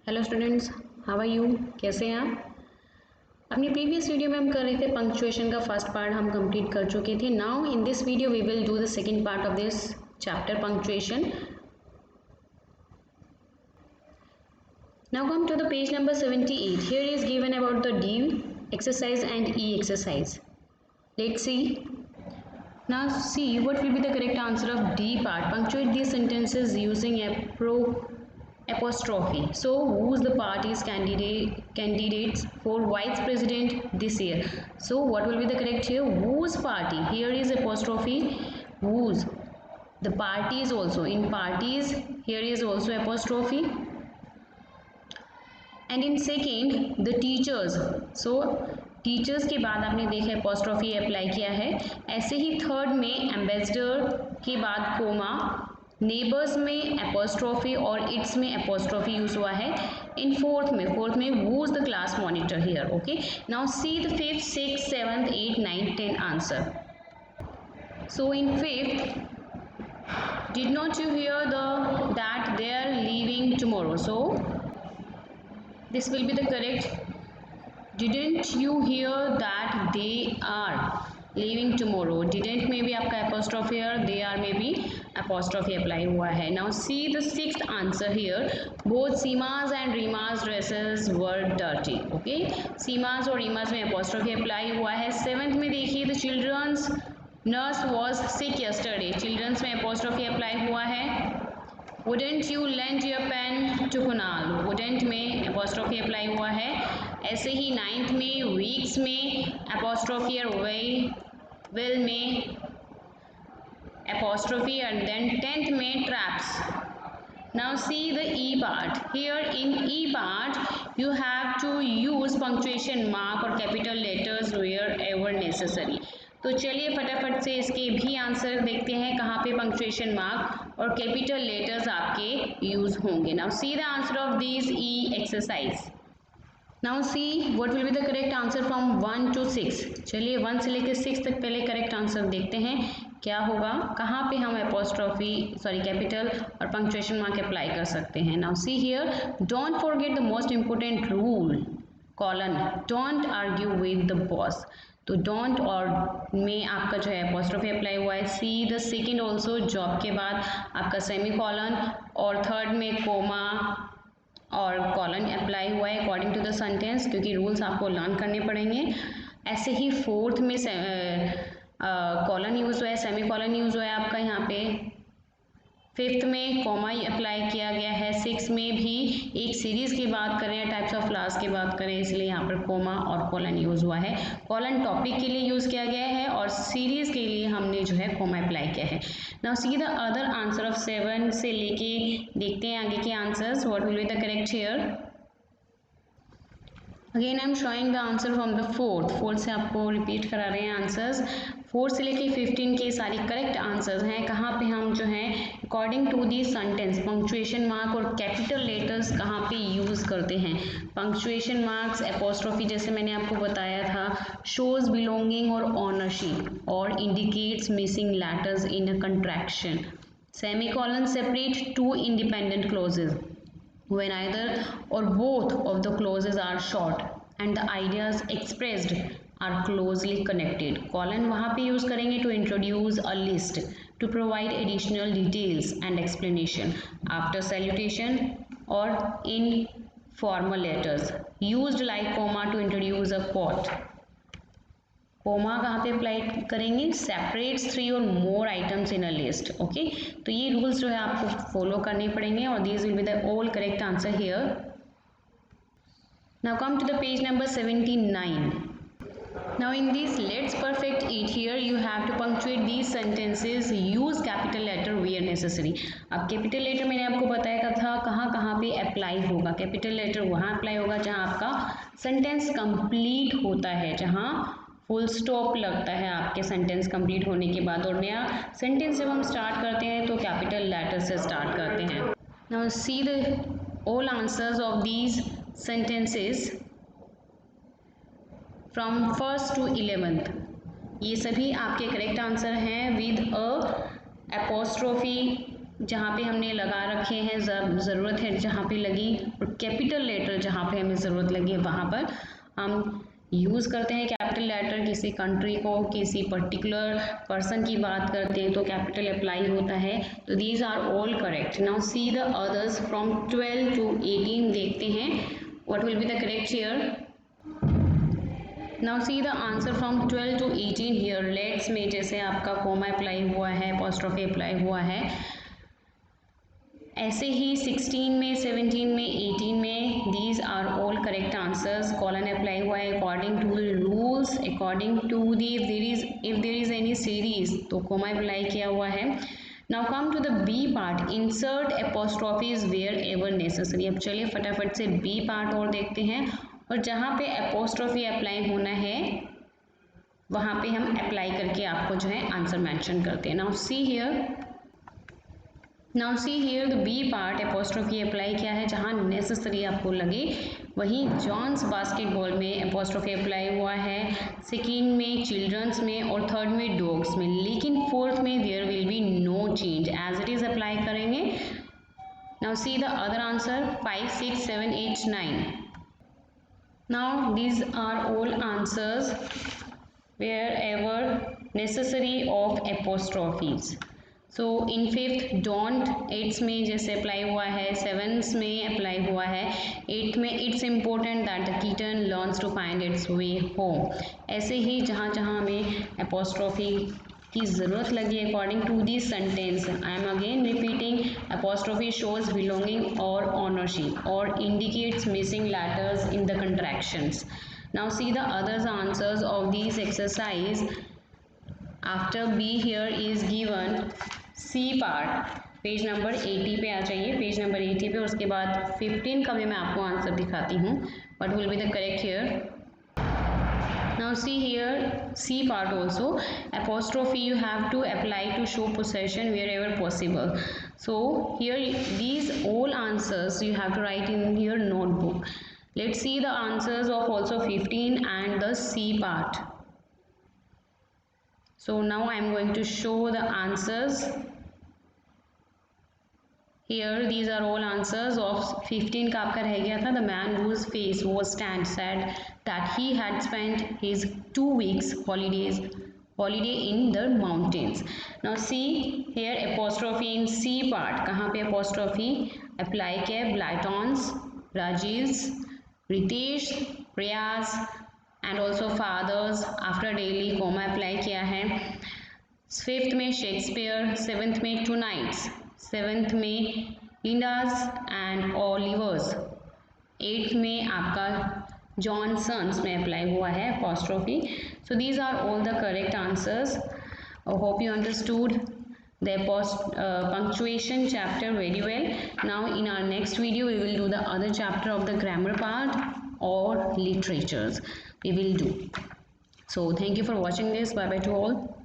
Hello students, how are you? कैसे हैं आप? अपनी प्रीवियस वीडियो में हम कर रहे थे पंक्चुएशन का फर्स्ट पार्ट हम कंप्लीट कर चुके थे। Now in this video we will do the second part of this chapter punctuation. Now come to the page number 78. Here is given about the D exercise and E exercise. Let's see. Now see what will be the correct answer of D part. Punctuate these sentences using apostrophe. So who's the party's candidates for vice president this year? So what will be the correct here? Whose party? Here is apostrophe. Whose? The party is also in parties. Here is also apostrophe. And in second the teachers. So teachers के बाद आपने देखा apostrophe apply किया है। ऐसे ही third में ambassador के बाद कोमा, नेबर्स में एपोस्ट्रोफी और इट्स में एपोस्ट्रोफी यूज हुआ है। इन फोर्थ में who is the class monitor here. Okay, now see the fifth, six, seventh, 8, 9, 10 answer. So in fifth, did not you hear that they are leaving tomorrow? So this will be the correct. Didn't you hear that they are leaving tomorrow? Didn't में भी आपका apostrophe और they are में भी apostrophe apply हुआ है। Now see the sixth answer here, both Seema's and Reema's dresses were dirty. Okay, Seema's और रीमाज में एपोस्ट्रोफी अप्लाई हुआ है। सेवेंथ में देखिए the children's nurse was sick yesterday, children's में एपोस्ट्रोफी अप्लाई हुआ है। Wouldn't you lend your pen to Kunal, wouldn't में एपोस्ट्रोफी अप्लाई हुआ है। ऐसे ही नाइन्थ में वीक्स में एपोस्ट्रोफी और विल में apostrophe and then 10th में traps. Now see the E part. Here in E part you have to use punctuation mark और capital letters wherever necessary. तो चलिए फटाफट से इसके भी आंसर देखते हैं कहाँ पे पंक्चुएशन मार्क और कैपिटल लेटर्स आपके यूज होंगे। Now see the answer of this E exercise. Now see what will be the correct answer from 1 to 6। चलिए 1 से लेकर 6 तक पहले करेक्ट आंसर देखते हैं क्या होगा, कहाँ पे हम कैपिटल और पंक्चुएशन मार्क अप्लाई कर सकते हैं। Now see here, don't forget the most important rule, colon, don't argue with the boss. तो डोंट और में आपका जो है एपोस्ट्रोफी अप्लाई हुआ है। See the second also, job के बाद आपका सेमी कॉलन और थर्ड में कोमा और कॉलन अप्लाई हुआ है अकॉर्डिंग टू द सेंटेंस, क्योंकि रूल्स आपको लर्न करने पड़ेंगे। ऐसे ही फोर्थ में कॉलन यूज हुआ है, सेमी कॉलन यूज हुआ है आपका यहाँ पे। फिफ्थ में कॉमा अप्लाई किया गया है। सिक्स में भी एक सीरीज की बात करें, टाइप्स ऑफ क्लास की बात करें, इसलिए यहाँ पर कोमा और कॉलन यूज हुआ है। कॉलन टॉपिक के लिए यूज किया गया है और सीरीज के लिए हमने जो है कोमा अप्लाई किया है। Now see the other answer of 7 से लेके देखते हैं आगे के answers, what will be the correct here. Again I am showing the answer from the fourth से आपको रिपीट करा रहे हैं आंसर्स। 4 से लेके 15 के सारी करेक्ट आंसर्स हैं। कहाँ पे हम जो है according to the sentence punctuation mark और कैपिटल लेटर्स कहाँ पे यूज करते हैं। पंक्चुएशन मार्क्स एपोस्ट्रोफी जैसे मैंने आपको बताया था, शोज बिलोंगिंग और ऑनरशिप और indicates missing letters in a contraction. Semicolon separate two independent clauses when either or both of the clauses are short and the ideas expressed are closely connected. Colon वहाँ पे use करेंगे to introduce a list, to provide additional details and explanation after salutation or in formal letters. Used like comma to introduce a quote. Comma कहाँ पे apply करेंगे, separates 3 और more items in a list. Okay, तो ये rules जो है आपको follow करने पड़ेंगे और these will be the all correct answer here. Now come to the page number 79. Now in this let's perfect it, here you have to punctuate these sentences, use capital letter where necessary. अब capital letter मैंने आपको बताया था कहाँ पे apply होगा। Capital letter वहाँ apply होगा जहाँ आपका सेंटेंस कंप्लीट होता है, जहाँ फुल स्टॉप लगता है आपके सेंटेंस कंप्लीट होने के बाद। और नया सेंटेंस जब हम स्टार्ट करते हैं तो कैपिटल लेटर से स्टार्ट करते हैं। Now see the all answers of these sentences from 1st to 11th। ये सभी आपके करेक्ट आंसर हैं विद अ एपोस्ट्रोफी जहाँ पे हमने लगा रखे हैं, ज़रूरत है जहाँ पे लगी, और कैपिटल लेटर जहाँ पे हमें ज़रूरत लगी है वहाँ पर हम यूज़ करते हैं कैपिटल लेटर। किसी कंट्री को, किसी पर्टिकुलर पर्सन की बात करते हैं तो कैपिटल अप्लाई होता है। तो these are all correct. Now see the others from 12 to 18। देखते हैं what will be the correct here. Now see the answer from 12 to 18 here. Let's में जैसे आपका कोमा अप्लाई हुआ है, अपॉस्ट्रोफी अप्लाई हुआ है, ऐसे ही 16 में, 17 में, 18 में these are all correct answers. Colon apply हुआ है according to the rules, according to the if there is any series तो कोमा अप्लाई किया हुआ है। Now come to the B part, insert apostrophes wherever necessary. अब चलिए फटाफट से बी पार्ट और देखते हैं, और जहाँ पे एपोस्ट्रॉफी अप्लाई होना है वहाँ पे हम अप्लाई करके आपको जो है आंसर मेंशन करते हैं। Now see here the B part, apostrophe apply किया है जहाँ नेसेसरी आपको लगे। वहीं जॉन्स बास्केटबॉल में एपोस्ट्रोफी अप्लाई हुआ है, सेकेंड में चिल्ड्रंस में, और थर्ड में डॉग्स में, लेकिन फोर्थ में there will be no change, as it is apply करेंगे। Now see the other answer 5, 6, 7, 8, 9। Now these are all answers wherever necessary of apostrophes. So in fifth don't, eighth में जैसे apply हुआ है, seventh में apply हुआ है, eighth में it's important that the kitten learns to find its way home. ऐसे ही जहाँ जहाँ हमें एपोस्ट्रॉफी की ज़रूरत लगी according to this sentence, I am again repeating, apostrophe shows belonging और ऑनरशिप और indicates missing letters in the contractions. Now see the others answers of this exercise. After B here is given C part. Page number 80 पे आ जाइए, page number 80 पे, उसके बाद 15 का भी मैं आपको आंसर दिखाती हूँ, what will be the correct here. Now see here C part also, apostrophe you have to apply to show possession wherever possible. So here these all answers you have to write in your notebook. Let's see the answers of also 15 and the C part. So now I am going to show the answers. Here these are all answers of 15 का आपका रह गया था, the man whose face was tanned said that he had spent his 2 weeks holiday in the mountains. Now see here apostrophe in C part, कहाँ पे apostrophe apply किया है, Blatons, Rajiv, Ritesh, Priyas and also fathers, after daily comma apply किया है। 5th में Shakespeare, 7th में two nights, 7th में लिंडास and Oliver's, 8th में आपका जॉनसन्स में अप्लाई हुआ है apostrophe. So these are all the correct answers. I hope you understood the punctuation chapter very well. Now in our next video we will do the other chapter of the grammar part or literatures we will do. So thank you for watching this. Bye bye to all.